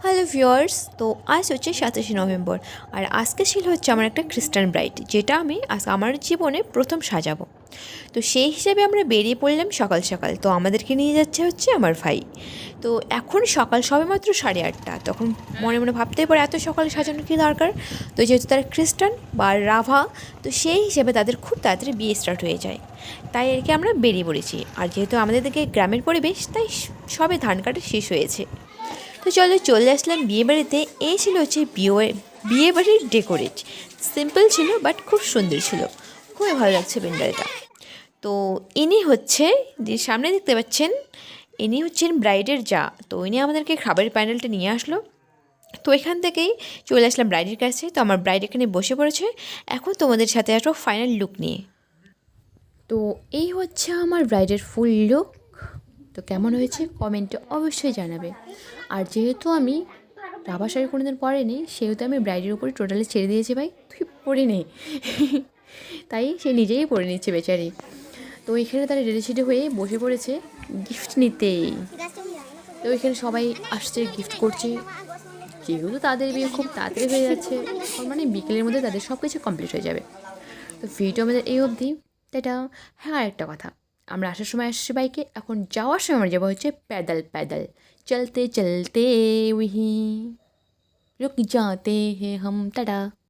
Hello viewers, তো আজ হচ্ছে 27 নভেম্বর আর আজকে ছিল হচ্ছে আমার একটা খ্রিস্টান ব্রাইড, যেটা আমি আজ আমার জীবনে প্রথম সাজাবো। তো সেই হিসেবে আমরা বেরিয়ে পড়লাম সকাল সকাল। তো আমাদেরকে নিয়ে যাচ্ছে হচ্ছে আমার ভাই। তো এখন সকাল সবেমাত্র 8:30। তখন মনে মনে ভাবতেই পারে এত সকালে সাজানোর কী দরকার। তো যেহেতু তারা খ্রিস্টান বা রাভা, তো সেই হিসেবে তাদের খুব তাড়াতাড়ি বিয়ে স্টার্ট হয়ে যায়। তাই আর কি আমরা বেরিয়ে পড়েছি। আর যেহেতু আমাদের দিকে গ্রামের পরিবেশ, তাই সবে ধান কাটা শেষ হয়েছে। তো চলো চলে আসলাম বিয়েবাড়িতে। এই ছিল হচ্ছে বিয়েবাড়ির ডেকোরেট। সিম্পল ছিল বাট খুব সুন্দর ছিল, খুবই ভালো লাগছে প্যান্ডেলটা। তো ইনি হচ্ছে, যে সামনে দেখতে পাচ্ছেন, ইনি হচ্ছেন ব্রাইডের যা। তো ইনি আমাদেরকে খাবারের প্যান্ডেলটা নিয়ে আসলো। তো এখান থেকেই চলে আসলাম ব্রাইডের কাছে। তো আমার ব্রাইড এখানে বসে পড়েছে। এখন তোমাদের সাথে আসবো ফাইনাল লুক নিয়ে। তো এই হচ্ছে আমার ব্রাইডের ফুল লুক। তো কেমন হয়েছে কমেন্টে অবশ্যই জানাবে। আর যেহেতু আমি রাভা শাড়ি কোনোদিন পরেনি, সেহেতু আমি ব্রাইডের উপরে টোটালি ছেড়ে দিয়েছি, ভাই তুই পরে নে। তাই সে নিজেই পরে নিচ্ছে বেচারি। তো এখানে তারা রেডি সেডি হয়ে বসে পড়েছে গিফট নিতে। তো এখানে সবাই আসছে, গিফট করছে। যেহেতু তাদের বিয়ে খুব তাড়াতাড়ি হয়ে যাচ্ছে, মানে বিকেলের মধ্যে তাদের সব কিছু কমপ্লিট হয়ে যাবে। তো ভিডিও আমাদের এই অবধি। এটা, হ্যাঁ আরেকটা কথা, আমরা আসার সময় আসছি বাইকে, এখন যাওয়ার সময় আমরা যাবো হচ্ছে প্যাদাল প্যাদাল। চলতে চলতে वही रुक जाते हैं हम, टाटा।